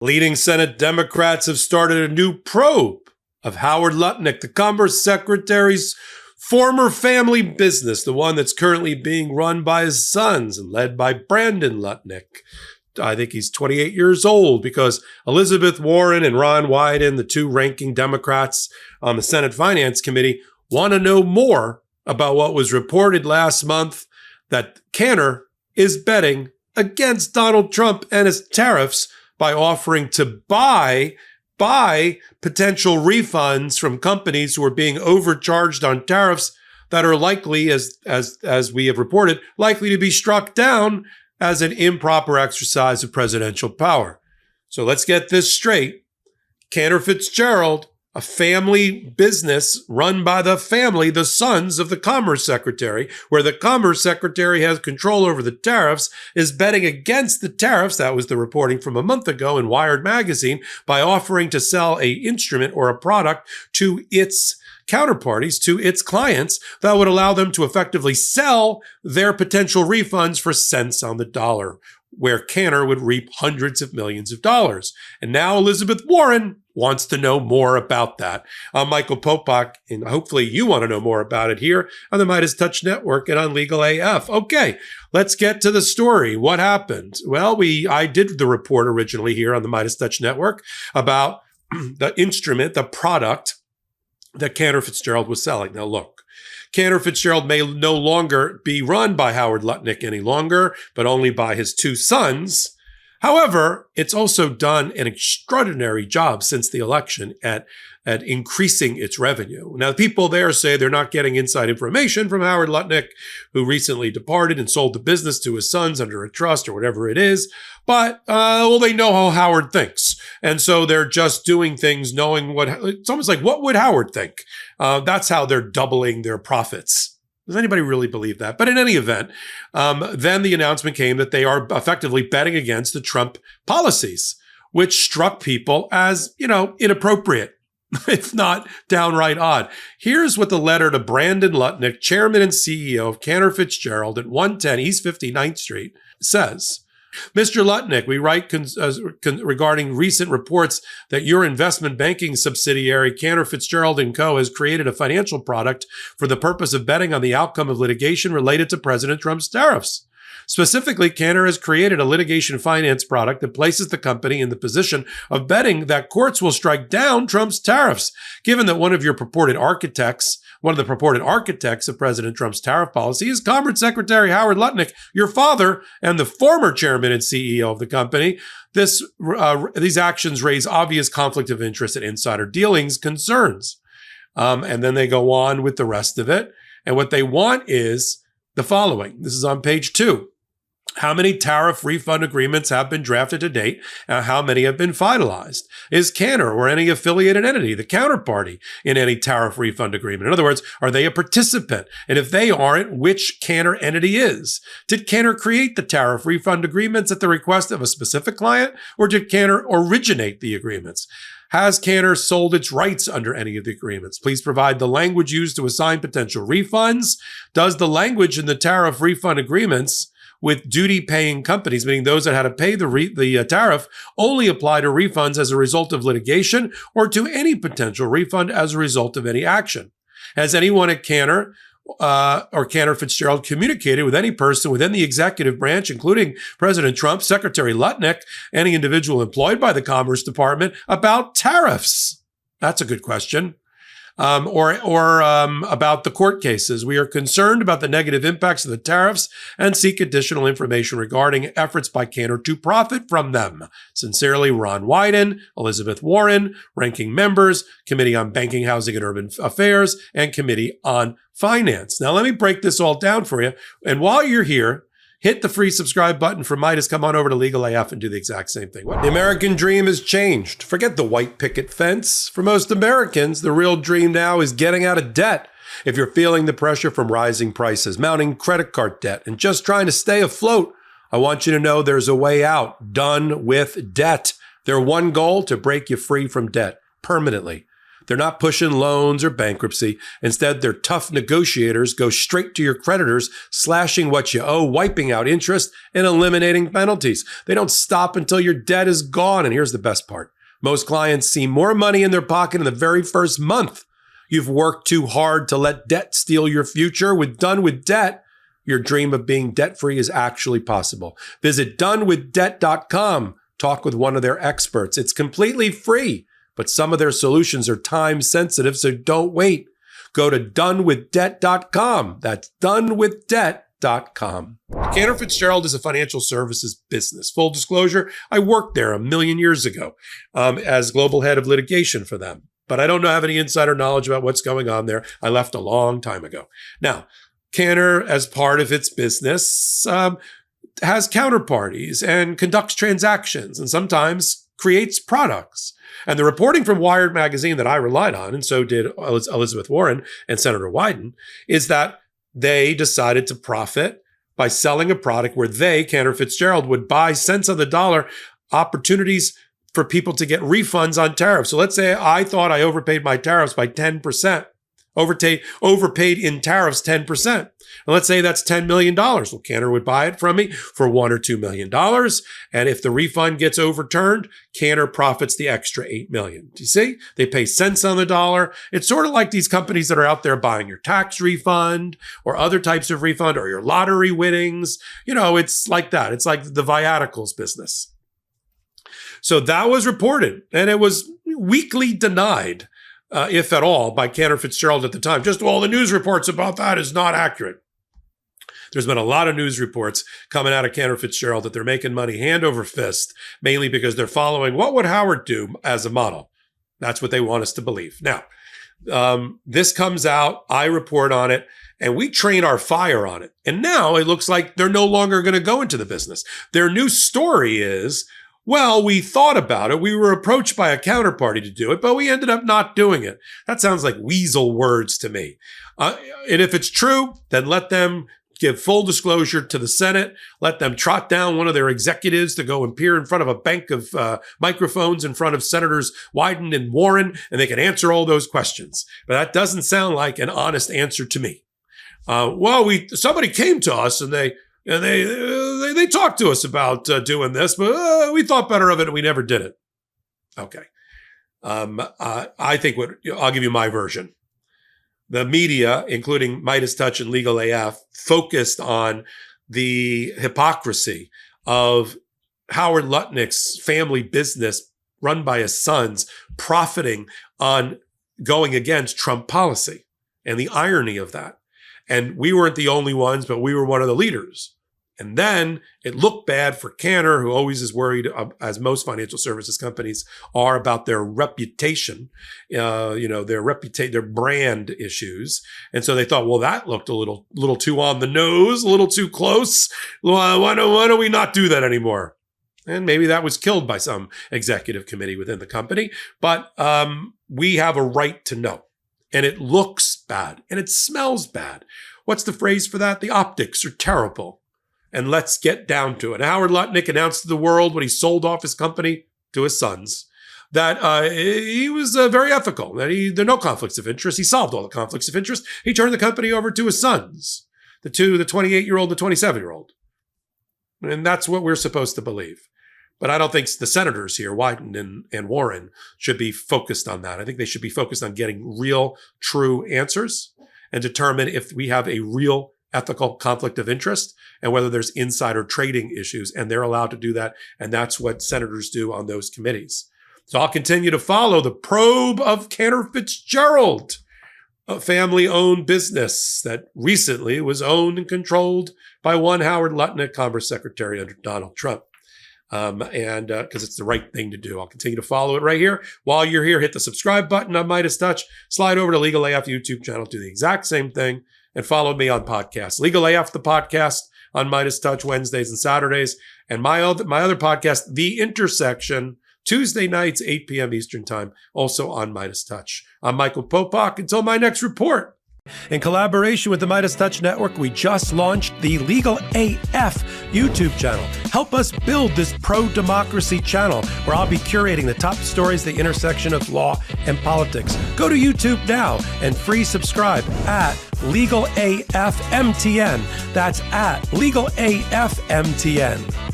Leading Senate Democrats have started a new probe of Howard Lutnick, the Commerce Secretary's former family business, the one that's currently being run by his sons and led by Brandon Lutnick. I think he's 28 years old because Elizabeth Warren and Ron Wyden, the two ranking Democrats on the Senate Finance Committee, want to know more about what was reported last month that Cantor is betting against Donald Trump and his tariffs by offering to buy potential refunds from companies who are being overcharged on tariffs that are likely, as we have reported, likely to be struck down as an improper exercise of presidential power. So let's get this straight. Cantor Fitzgerald, a family business run by the family, the sons of the Commerce Secretary, where the Commerce Secretary has control over the tariffs, is betting against the tariffs, that was the reporting from a month ago in Wired magazine, by offering to sell an instrument or a product to its counterparties, to its clients, that would allow them to effectively sell their potential refunds for cents on the dollar, where Cantor would reap hundreds of millions of dollars. And now Elizabeth Warren wants to know more about that. I'm Michael Popok, and hopefully you want to know more about it here on the MeidasTouch Network and on Legal AF. Okay, let's get to the story. What happened? Well, I did the report originally here on the MeidasTouch Network about the instrument, the product that Cantor Fitzgerald was selling. Now look, Cantor Fitzgerald may no longer be run by Howard Lutnick any longer, but only by his two sons. However, it's also done an extraordinary job since the election at increasing its revenue. Now, people there say they're not getting inside information from Howard Lutnick, who recently departed and sold the business to his sons under a trust or whatever it is. But, they know how Howard thinks. And so they're just doing things knowing it's almost like, what would Howard think? That's how they're doubling their profits. Does anybody really believe that? But in any event, then the announcement came that they are effectively betting against the Trump policies, which struck people as, inappropriate, if not downright odd. Here's what the letter to Brandon Lutnick, chairman and CEO of Cantor Fitzgerald at 110 East 59th Street, says. Mr. Lutnick, we write regarding recent reports that your investment banking subsidiary, Cantor Fitzgerald & Co., has created a financial product for the purpose of betting on the outcome of litigation related to President Trump's tariffs. Specifically, Cantor has created a litigation finance product that places the company in the position of betting that courts will strike down Trump's tariffs. Given that one of the purported architects of President Trump's tariff policy is Commerce Secretary Howard Lutnick, your father, and the former chairman and CEO of the company, these actions raise obvious conflict of interest and insider dealings concerns. And then they go on with the rest of it. And what they want is the following. This is on page 2. How many tariff refund agreements have been drafted to date, and how many have been finalized? Is Cantor or any affiliated entity the counterparty in any tariff refund agreement? In other words, are they a participant? And if they aren't, which Cantor entity is? Did Cantor create the tariff refund agreements at the request of a specific client, or did Cantor originate the agreements? Has Cantor sold its rights under any of the agreements? Please provide the language used to assign potential refunds. Does the language in the tariff refund agreements with duty-paying companies, meaning those that had to pay the tariff, only apply to refunds as a result of litigation or to any potential refund as a result of any action? Has anyone at Cantor or Cantor Fitzgerald communicated with any person within the executive branch, including President Trump, Secretary Lutnick, any individual employed by the Commerce Department, about tariffs? That's a good question. Or about the court cases. We are concerned about the negative impacts of the tariffs and seek additional information regarding efforts by Cantor to profit from them. Sincerely, Ron Wyden, Elizabeth Warren, ranking members, Committee on Banking, Housing, and Urban Affairs, and Committee on Finance. Now, let me break this all down for you. And while you're here, hit the free subscribe button for Meidas. Come on over to Legal AF and do the exact same thing. The American dream has changed. Forget the white picket fence. For most Americans, the real dream now is getting out of debt. If you're feeling the pressure from rising prices, mounting credit card debt, and just trying to stay afloat, I want you to know there's a way out. Done with debt. Their one goal, to break you free from debt permanently. They're not pushing loans or bankruptcy. Instead, their tough negotiators go straight to your creditors, slashing what you owe, wiping out interest, and eliminating penalties. They don't stop until your debt is gone. And here's the best part. Most clients see more money in their pocket in the very first month. You've worked too hard to let debt steal your future. With Done with Debt, your dream of being debt-free is actually possible. Visit donewithdebt.com. Talk with one of their experts. It's completely free, but some of their solutions are time sensitive, so don't wait. Go to donewithdebt.com. That's donewithdebt.com. Cantor Fitzgerald is a financial services business. Full disclosure, I worked there a million years ago as global head of litigation for them. But I don't have any insider knowledge about what's going on there. I left a long time ago. Now, Cantor, as part of its business, has counterparties and conducts transactions and sometimes creates products. And the reporting from Wired magazine that I relied on, and so did Elizabeth Warren and Senator Wyden, is that they decided to profit by selling a product where they, Cantor Fitzgerald, would buy cents on the dollar opportunities for people to get refunds on tariffs. So let's say I thought I overpaid my tariffs by 10%, overpaid in tariffs 10%. And let's say that's $10 million. Well, Cantor would buy it from me for $1 or $2 million. And if the refund gets overturned, Cantor profits the extra $8 million. Do you see? They pay cents on the dollar. It's sort of like these companies that are out there buying your tax refund or other types of refund or your lottery winnings. You know, it's like that. It's like the viaticals business. So that was reported, and it was weakly denied, if at all, by Cantor Fitzgerald at the time. Just all the news reports about that is not accurate. There's been a lot of news reports coming out of Cantor Fitzgerald that they're making money hand over fist, mainly because they're following what would Howard do as a model. That's what they want us to believe. Now, this comes out, I report on it, and we train our fire on it. And now it looks like they're no longer going to go into the business. Their new story is, well, we thought about it. We were approached by a counterparty to do it, but we ended up not doing it. That sounds like weasel words to me. And if it's true, then let them give full disclosure to the Senate. Let them trot down one of their executives to go and appear in front of a bank of microphones in front of Senators Wyden and Warren, and they can answer all those questions. But that doesn't sound like an honest answer to me. Somebody came to us and they talked to us about doing this, but we thought better of it and we never did it. Okay. I think I'll give you my version. The media, including MeidasTouch and Legal AF, focused on the hypocrisy of Howard Lutnick's family business run by his sons profiting on going against Trump policy and the irony of that. And we weren't the only ones, but we were one of the leaders. And then it looked bad for Cantor, who always is worried, as most financial services companies are, about their reputation, their brand issues. And so they thought, well, that looked a little too on the nose, a little too close. Why don't we not do that anymore? And maybe that was killed by some executive committee within the company. But we have a right to know. And it looks bad and it smells bad. What's the phrase for that? The optics are terrible. And let's get down to it. Howard Lutnick announced to the world when he sold off his company to his sons that he was very ethical, that there are no conflicts of interest. He solved all the conflicts of interest. He turned the company over to his sons, the 28-year-old, the 27-year-old. And that's what we're supposed to believe. But I don't think the senators here, Wyden and Warren, should be focused on that. I think they should be focused on getting real, true answers and determine if we have a real ethical conflict of interest and whether there's insider trading issues. And they're allowed to do that. And that's what senators do on those committees. So I'll continue to follow the probe of Cantor Fitzgerald, a family-owned business that recently was owned and controlled by one Howard Lutnick, Commerce Secretary under Donald Trump. Because it's the right thing to do. I'll continue to follow it right here. While you're here, hit the subscribe button on MeidasTouch. Slide over to Legal AF YouTube channel, do the exact same thing, and follow me on podcasts. Legal AF, the podcast on MeidasTouch Wednesdays and Saturdays, and my other podcast, The Intersection, Tuesday nights, 8 p.m. Eastern Time, also on MeidasTouch. I'm Michael Popok. Until my next report. In collaboration with the MeidasTouch Network, we just launched the Legal AF YouTube channel. Help us build this pro-democracy channel where I'll be curating the top stories at the intersection of law and politics. Go to YouTube now and free subscribe at Legal AF MTN. That's at Legal AF MTN.